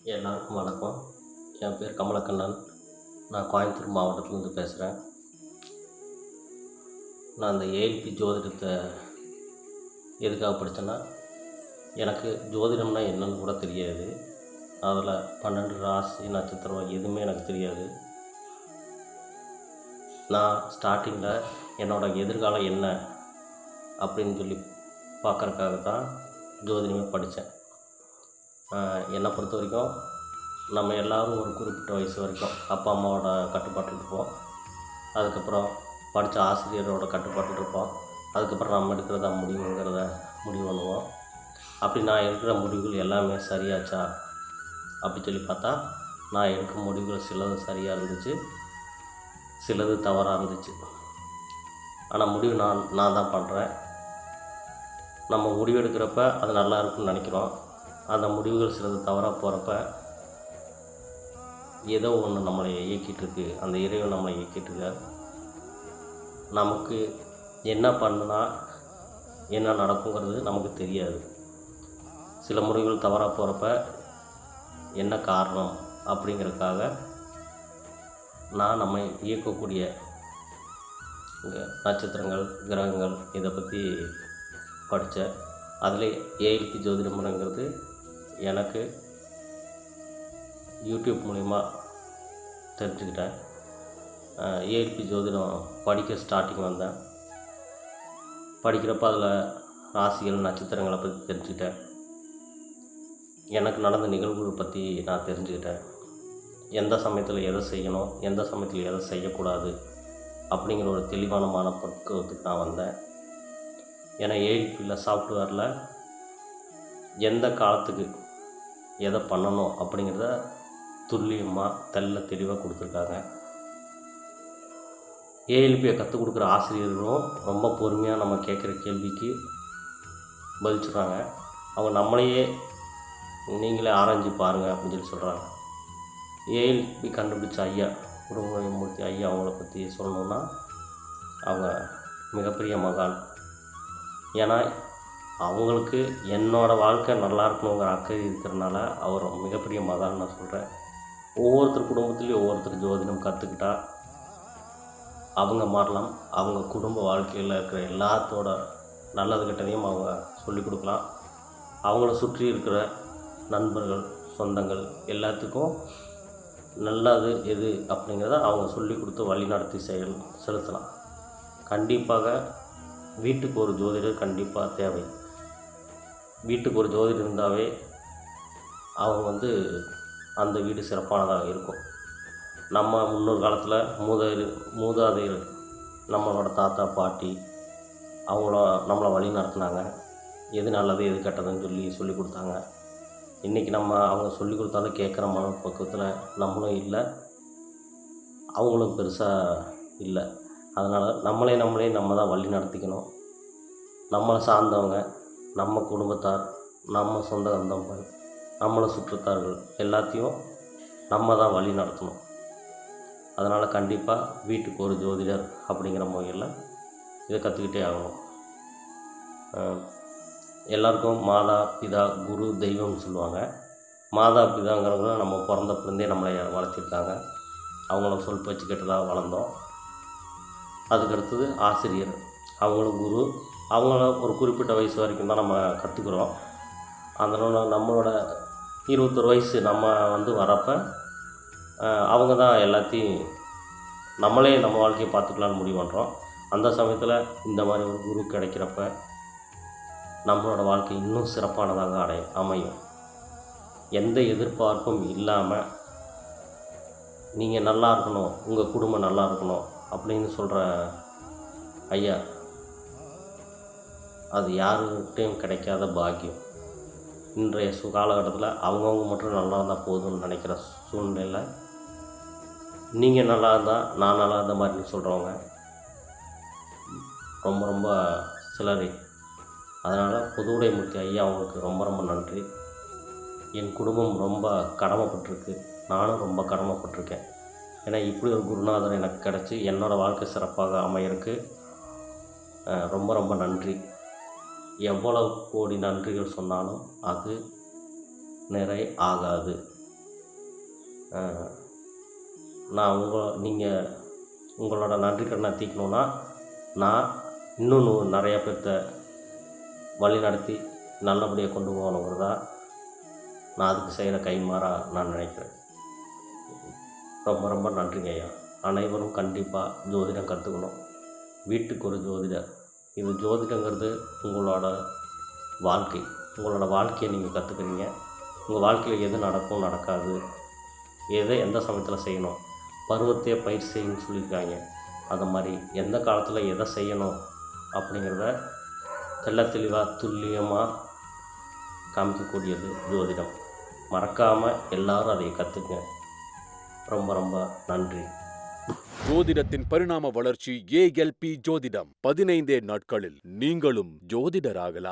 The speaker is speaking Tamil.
எல்லாருக்கும் வணக்கம். என் பேர் கமலக்கண்ணன். நான் கோயம்புத்தூர் மாவட்டத்திலேருந்து பேசுகிறேன். நான் இந்த ஏஎல்பி ஜோதிடத்தை எதுக்காக படித்தேன்னா, எனக்கு ஜோதிடம்னா என்னன்னு கூட தெரியாது. அதில் 12 ராசி நட்சத்திரம் எதுவுமே எனக்கு தெரியாது. நான் ஸ்டார்டிங்கில் என்னோடய எதிர்காலம் என்ன அப்படின்னு சொல்லி பார்க்குறக்காக தான் ஜோதிடமே படித்தேன். என்னை பொறுத்த வரைக்கும் நம்ம எல்லோரும் ஒரு குறிப்பிட்ட வயசு வரைக்கும் அப்பா அம்மாவோட கட்டுப்பாட்டில் இருப்போம். அதுக்கப்புறம் படித்த ஆசிரியரோட கட்டுப்பாட்டில் இருப்போம். அதுக்கப்புறம் நம்ம எடுக்கிறதா முடிவுங்கிறத முடிவு பண்ணுவோம். அப்படி நான் எடுக்கிற முடிவுகள் எல்லாமே சரியாச்சா அப்படி சொல்லி பார்த்தா, நான் எடுக்கும் முடிவுகள் சிலது சரியாக இருந்துச்சு, சிலது தவறாக இருந்துச்சு. ஆனால் முடிவு நான் தான் பண்ணுறேன். நம்ம முடிவு எடுக்கிறப்ப அது நல்லா இருக்குன்னு நினைக்கிறோம். அந்த முடிவுகள் சிலது தவறாக போகிறப்ப ஏதோ ஒன்று நம்மளை இயக்கிட்டுருக்கு, அந்த இறைவன் நம்மளை இயக்கிட்டுருக்கார். நமக்கு என்ன பண்ணுனா என்ன நடக்குங்கிறது நமக்கு தெரியாது. சில முடிவுகள் தவறாக போகிறப்ப என்ன காரணம் அப்படிங்கிறதுக்காக நான் நம்ம இயக்கக்கூடிய நட்சத்திரங்கள், கிரகங்கள் இதை பற்றி படித்தேன். அதில் ஏஎல்பி ஜோதிட முறைங்கிறது எனக்கு யூடியூப் மூலிமா தெரிஞ்சுக்கிட்டேன். ஏஎல்பி ஜோதிடம் படிக்க ஸ்டார்டிங் வந்தேன். படிக்கிறப்ப அதில் ராசிகள், நட்சத்திரங்களை பற்றி தெரிஞ்சுக்கிட்டேன். எனக்கு நடந்த நிகழ்வுகளை பற்றி நான் தெரிஞ்சுக்கிட்டேன். எந்த சமயத்தில் எதை செய்யணும், எந்த சமயத்தில் எதை செய்யக்கூடாது அப்படிங்கிற ஒரு தெளிவான மனப்பக்குவத்துக்கு நான் வந்தேன். ஏன்னா ஏஎல்பியில் சாஃப்ட்வேரில் எந்த காலத்துக்கு எதை பண்ணணும் அப்படிங்கிறத துல்லியமாக தெளிவாக கொடுத்துருக்காங்க. ஏஎல்பியை கற்றுக் கொடுக்குற ஆசிரியர்களும் ரொம்ப பொறுமையாக நம்ம கேட்குற கேள்விக்கு பதில் சொல்கிறாங்க. அவங்க நம்மளையே நீங்களே ஆராய்ஞ்சு பாருங்கள் அப்படின்னு சொல்லி சொல்கிறாங்க. ஏஎல்பி கண்டுபிடிச்ச ஐயா குருமூர்த்தி ஐயா அவங்கள பற்றி சொல்லணுன்னா, அவங்க மிகப்பெரிய மகான். ஏன்னா அவங்களுக்கு என்னோடய வாழ்க்கை நல்லா இருக்கணுங்கிற அக்கறை இருக்கிறனால அவர் மிகப்பெரிய மகான் நான் சொல்கிறேன். ஒவ்வொருத்தர் குடும்பத்துலேயும் ஒவ்வொருத்தர் ஜோதிடம் கற்றுக்கிட்டா அவங்க மாறலாம். அவங்க குடும்ப வாழ்க்கையில் இருக்கிற எல்லாத்தோட நல்லது கெட்டதையும் அவங்க சொல்லிக் கொடுக்கலாம். அவங்கள சுற்றி இருக்கிற நண்பர்கள், சொந்தங்கள் எல்லாத்துக்கும் நல்லது எது அப்படிங்கிறத அவங்க சொல்லி கொடுத்து வழி நடத்தி செலுத்தலாம். கண்டிப்பாக வீட்டுக்கு ஒரு ஜோதிடர் கண்டிப்பாக தேவை. வீட்டுக்கு ஒரு ஜோதிடர் இருந்தாவே அவங்க அந்த வீடு சிறப்பானதாக இருக்கும். நம்ம முன்னொரு காலத்தில் மூதாதையர் நம்மளோட தாத்தா பாட்டி நம்மளை வழி நடத்தினாங்க. எது நல்லது எது கெட்டதுன்னு சொல்லி கொடுத்தாங்க. இன்றைக்கி அவங்க சொல்லி கொடுத்தாலும் கேட்குற மனப்பக்குவத்தில் நம்மளும் இல்லை, அவங்களும் பெருசாக இல்லை. அதனால் நம்மளே நம்ம தான் வழி நடத்திக்கணும். நம்மளை சார்ந்தவங்க, நம்ம குடும்பத்தார், நம்ம சொந்த பந்தங்கள், நம்மளை சுற்றத்தார்கள் எல்லாத்தையும் நம்ம தான் வழி நடத்தணும். அதனால் கண்டிப்பாக வீட்டுக்கு ஒரு ஜோதிடர் அப்படிங்கிற முறையில் இதை கற்றுக்கிட்டே ஆகணும். எல்லாருக்கும் மாதா, பிதா, குரு, தெய்வம்னு சொல்லுவாங்க. மாதா பிதாங்கிறவங்க நம்ம பிறந்தப்பிருந்தே நம்மளை வளர்த்திருக்காங்க. அவங்கள சொல் பேச்சு கேட்டு தான் வளர்ந்தோம். அதுக்கடுத்தது ஆசிரியர், அவங்களும் குரு. அவங்கள ஒரு குறிப்பிட்ட வயசு வரைக்கும் தான் நம்ம கற்றுக்குறோம். அதனால் நம்மளோட 21 வயசு நம்ம வரப்போ அவங்க தான் எல்லாத்தையும் நம்மளே நம்ம வாழ்க்கையை பார்த்துக்கலான்னு முடிவு பண்ணுறோம். அந்த சமயத்தில் இந்த மாதிரி ஒரு குரு கிடைக்கிறப்ப நம்மளோட வாழ்க்கை இன்னும் சிறப்பானதாக அமையும். எந்த எதிர்பார்ப்பும் இல்லாமல் நீங்கள் நல்லா இருக்கணும், உங்கள் குடும்பம் நல்லா இருக்கணும் அப்படின்னு சொல்கிற ஐயா, அது யாருக்கிட்டையும் கிடைக்காத பாக்கியம். இன்றைய காலகட்டத்தில் அவங்கவுங்க மட்டும் நல்லா இருந்தால் போதும்னு நினைக்கிற சூழ்நிலையில் நீங்கள் நல்லா இருந்தால் நான் நல்லா இருந்த மாதிரி சொல்கிறவங்க ரொம்ப சிலர். அதனால் புதுவுடைமூர்த்தி ஐயா அவங்களுக்கு ரொம்ப நன்றி. என் குடும்பம் ரொம்ப கடமைப்பட்டிருக்கு, நானும் ரொம்ப கடமைப்பட்டிருக்கேன். ஏன்னா இப்படி ஒரு குருநாதர் எனக்கு கிடச்சி என்னோடய வாழ்க்கை சிறப்பாக அமையிறதுக்கு ரொம்ப நன்றி. எவ்வளவு கோடி நன்றிகள் சொன்னாலும் அது நிறை ஆகாது. நான் நீங்கள் உங்களோட நன்றி கடனை தீர்க்கணுன்னா நான் இன்னும் நிறையா பேர்த்த வழி நடத்தி நல்லபடியாக கொண்டு போகணுங்கிறதா நான் அதுக்கு செய்கிற கைமாறாக நான் நினைக்கிறேன். ரொம்ப ரொம்ப நன்றிங்க ஐயா. அனைவரும் கண்டிப்பாக ஜோதிடம் கற்றுக்கணும். வீட்டுக்கு ஒரு ஜோதிடர். இது ஜோதிடங்கிறது உங்களோட வாழ்க்கை. உங்களோட வாழ்க்கையை நீங்கள் கற்றுக்குறீங்க. உங்கள் வாழ்க்கையில் எது நடக்கும் நடக்காது, எதை எந்த சமயத்தில் செய்யணும், பருவத்தையே பயிர் செய்யணும்னு சொல்லியிருக்காங்க. அது மாதிரி எந்த காலத்தில் எதை செய்யணும் அப்படிங்கிறத தெளிவாக துல்லியமாக காமிக்கக்கூடியது ஜோதிடம். மறக்காமல் எல்லாரும் அதை கற்றுக்குங்க. ரொம்ப ரொம்ப நன்றி. ஜோதிடத்தின் பரிணாம வளர்ச்சி ALP ஜோதிடம். 15 நாட்களில் நீங்களும் ஜோதிடராகலாம்.